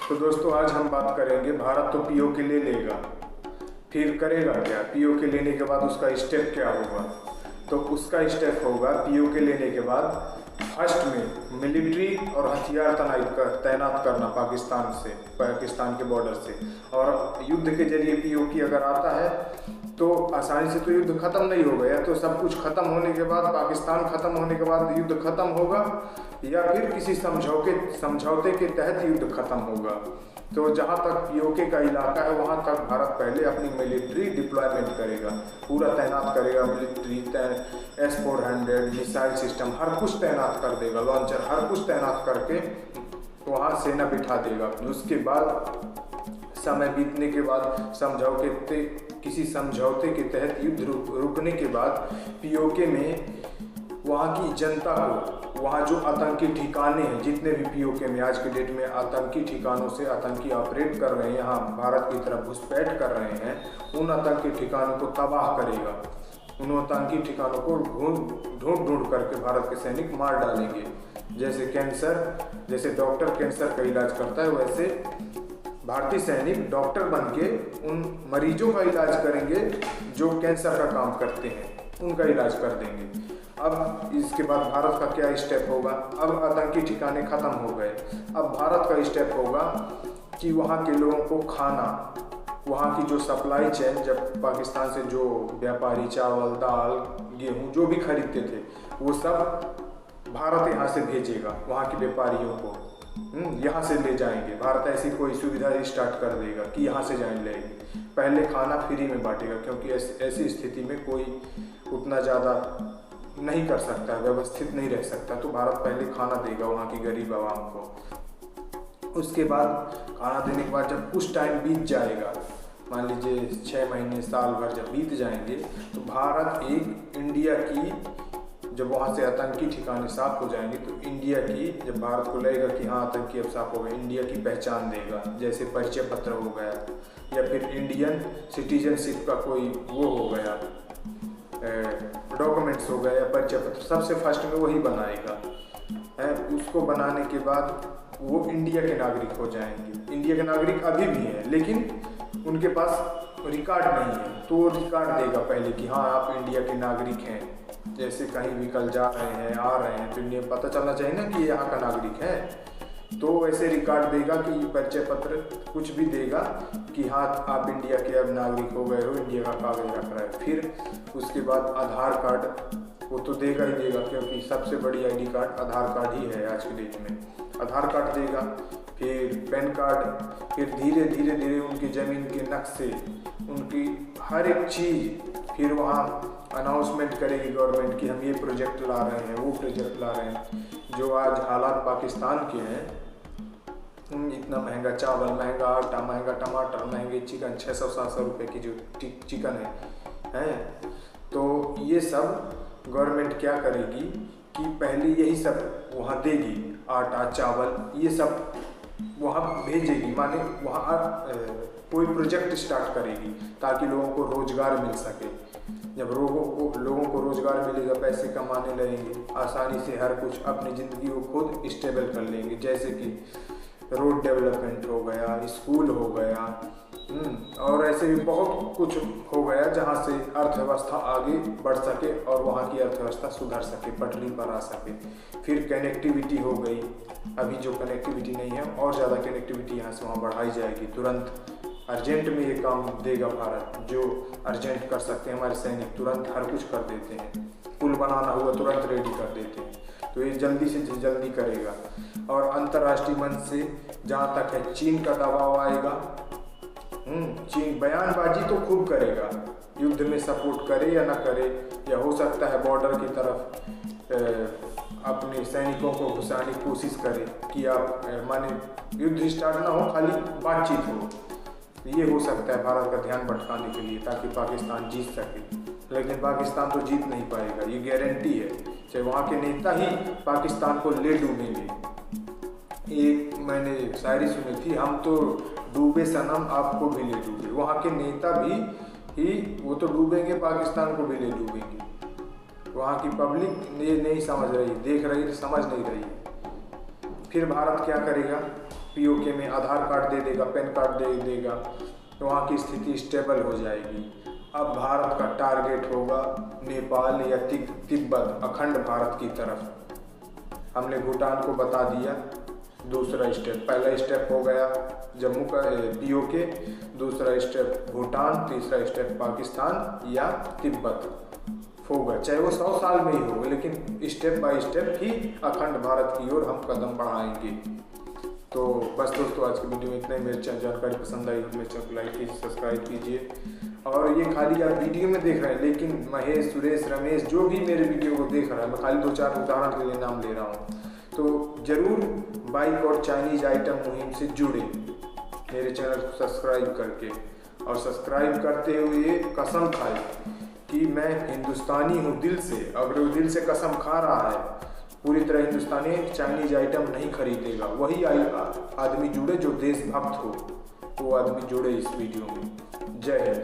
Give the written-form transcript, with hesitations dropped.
तो दोस्तों आज हम बात करेंगे, भारत तो पीओके ले लेगा, फिर करेगा क्या? पीओके लेने के बाद उसका स्टेप क्या होगा? तो उसका स्टेप होगा, पीओके लेने के बाद फर्स्ट में मिलिट्री और हथियार तैनात करना पाकिस्तान के बॉर्डर से। और युद्ध के जरिए पीओके अगर आता है तो आसानी से तो युद्ध खत्म नहीं होगा, या तो सब कुछ खत्म होने के बाद, पाकिस्तान खत्म होने के बाद युद्ध खत्म होगा, या फिर किसी समझौते के तहत युद्ध खत्म होगा। तो जहाँ तक पीओके का इलाका है वहाँ तक भारत पहले अपनी मिलिट्री डिप्लॉयमेंट करेगा, पूरा तैनात करेगा। मिलिट्री S-400 मिसाइल सिस्टम हर कुछ तैनात कर देगा, लॉन्चर हर कुछ तैनात करके वहाँ सेना बिठा देगा। उसके बाद समय बीतने के बाद किसी समझौते के तहत युद्ध रुकने के बाद पीओके में वहाँ की जनता को, वहाँ जो आतंकी ठिकाने हैं, जितने भी पीओके में आज के डेट में आतंकी ठिकानों से आतंकी ऑपरेट कर रहे हैं, यहाँ भारत की तरफ घुसपैठ कर रहे हैं, उन आतंकी ठिकानों को तबाह करेगा। उन आतंकी ठिकानों को ढूंढ करके भारत के सैनिक मार डालेंगे। जैसे डॉक्टर कैंसर का इलाज करता है, वैसे भारतीय सैनिक डॉक्टर बन के उन मरीजों का इलाज करेंगे जो कैंसर का काम करते हैं, उनका इलाज कर देंगे। अब इसके बाद भारत का क्या स्टेप होगा? अब आतंकी ठिकाने खत्म हो गए, अब भारत का स्टेप होगा कि वहाँ के लोगों को खाना, वहाँ की जो सप्लाई चेन, जब पाकिस्तान से जो व्यापारी चावल दाल गेहूँ जो भी खरीदते थे, वो सब भारत यहाँ से भेजेगा वहाँ के व्यापारियों को, यहाँ से ले जाएंगे। भारत ऐसी कोई सुविधा स्टार्ट कर देगा कि यहाँ से जान लेंगे। पहले खाना फ्री में बांटेगा, क्योंकि ऐसी स्थिति में कोई उतना ज़्यादा नहीं कर सकता, व्यवस्थित नहीं रह सकता, तो भारत पहले खाना देगा वहाँ की गरीब आवाम को। उसके बाद खाना देने के बाद जब कुछ टाइम बीत जाएगा, मान लीजिए 6 महीने साल भर जब बीत जाएंगे, तो भारत इंडिया की, जब वहाँ से आतंकी ठिकाने साफ हो जाएंगे तो इंडिया की, जब भारत को लगेगा कि हाँ आतंकी अब साफ हो गए, इंडिया की पहचान देगा। जैसे परिचय पत्र हो गया, या फिर इंडियन सिटीजनशिप का कोई वो हो गया, डॉक्यूमेंट्स हो गया या परिचय पत्र, सबसे फर्स्ट में वही बनाएगा। उसको बनाने के बाद वो इंडिया के नागरिक हो जाएंगे। इंडिया के नागरिक अभी भी हैं, लेकिन उनके पास रिकॉर्ड नहीं है, तो वो रिकॉर्ड देगा पहले कि हाँ आप इंडिया के नागरिक हैं। जैसे कहीं भी कल जा रहे हैं, आ रहे हैं, तो इंडिया पता चलना चाहिए ना कि ये यहाँ का नागरिक है, तो वैसे रिकॉर्ड देगा कि परिचय पत्र कुछ भी देगा कि हाँ आप इंडिया के अब नागरिक हो गए हो, इंडिया का कागज रख रहा है। फिर उसके बाद आधार कार्ड वो तो देगा ही देगा, क्योंकि सबसे बड़ी आईडी कार्ड आधार कार्ड ही है आज के डेट में। आधार कार्ड देगा, फिर पैन कार्ड, फिर धीरे धीरे उनकी ज़मीन के नक्शे, उनकी हर एक चीज़, फिर वहाँ अनाउंसमेंट करेगी गवर्नमेंट कि हम ये प्रोजेक्ट ला रहे हैं, वो प्रोजेक्ट ला रहे हैं। जो आज हालात पाकिस्तान के हैं, इतना महंगा चावल, महंगा आटा, महंगा टमाटर, महंगे चिकन, 600-700 रुपये की जो चिकन है, तो ये सब गवर्नमेंट क्या करेगी कि पहले यही सब वहाँ देगी, आटा चावल ये सब वहाँ भेजेगी, माने वहाँ कोई प्रोजेक्ट स्टार्ट करेगी ताकि लोगों को रोज़गार मिल सके। जब लोगों को रोज़गार मिलेगा, पैसे कमाने लगेंगे, आसानी से हर कुछ अपनी ज़िंदगी को खुद स्टेबल कर लेंगे। जैसे कि रोड डेवलपमेंट हो गया, स्कूल हो गया, और ऐसे भी बहुत कुछ हो गया जहाँ से अर्थव्यवस्था आगे बढ़ सके और वहाँ की अर्थव्यवस्था सुधर सके, पटरी पर आ सके। फिर कनेक्टिविटी हो गई, अभी जो कनेक्टिविटी नहीं है और ज़्यादा कनेक्टिविटी यहाँ से वहाँ बढ़ाई जाएगी। तुरंत अर्जेंट में ये काम देगा भारत, जो अर्जेंट कर सकते हैं हमारे सैनिक तुरंत हर कुछ कर देते हैं। पुल बनाना हुआ तुरंत रेडी कर देते हैं, तो ये जल्दी से जल्दी करेगा। और अंतर्राष्ट्रीय मंच से जहाँ तक है, चीन का दबाव आएगा। चीन बयानबाजी तो खूब करेगा, युद्ध में सपोर्ट करे या ना करे, या हो सकता है बॉर्डर की तरफ अपने सैनिकों को घुसाने की कोशिश करे कि आप माने युद्ध स्टार्ट ना हो, खाली बातचीत हो। ये हो सकता है भारत का ध्यान भटकाने के लिए, ताकि पाकिस्तान जीत सके। लेकिन पाकिस्तान तो जीत नहीं पाएगा, ये गारंटी है। चाहे वहाँ के नेता ही पाकिस्तान को ले डूबेंगे। एक मैंने शायरी सुनी थी, हम तो डूबे सनम आपको भी ले डूबे। वहाँ के नेता भी वो तो डूबेंगे, पाकिस्तान को भी ले डूबेंगे। वहाँ की पब्लिक ये नहीं समझ रही, देख रही, समझ नहीं रही। फिर भारत क्या करेगा? पीओके में आधार कार्ड दे देगा, पैन कार्ड दे देगा, तो वहाँ की स्थिति स्टेबल हो जाएगी। अब भारत का टारगेट होगा नेपाल या तिब्बत, अखंड भारत की तरफ। हमने भूटान को बता दिया दूसरा स्टेप। पहला स्टेप हो गया जम्मू का पीओके, दूसरा स्टेप भूटान, तीसरा स्टेप पाकिस्तान या तिब्बत होगा, चाहे वो 100 साल में ही होगा, लेकिन स्टेप बाय स्टेप ही अखंड भारत की ओर हम कदम बढ़ाएंगे। तो बस दोस्तों, आज की वीडियो में इतना ही। मेरी जानकारी पसंद आई तो मेरे चैनल को लाइक कीजिए, सब्सक्राइब कीजिए। और ये खाली आप वीडियो में देख रहे हैं, लेकिन महेश, सुरेश, रमेश जो भी मेरे वीडियो को देख रहा है, मैं खाली 2-4 उदाहरण के लिए नाम ले रहा हूँ, तो ज़रूर बाइक और चाइनीज आइटम मुहिम से जुड़े मेरे चैनल को सब्सक्राइब करके। और सब्सक्राइब करते हुए कसम खाए कि मैं हिंदुस्तानी हूँ दिल से। अगर वो दिल से कसम खा रहा है पूरी तरह हिंदुस्तानी, चाइनीज आइटम नहीं खरीदेगा, वही आदमी जुड़े जो देशभक्त हो, वो आदमी जुड़े इस वीडियो में। जय हिंद।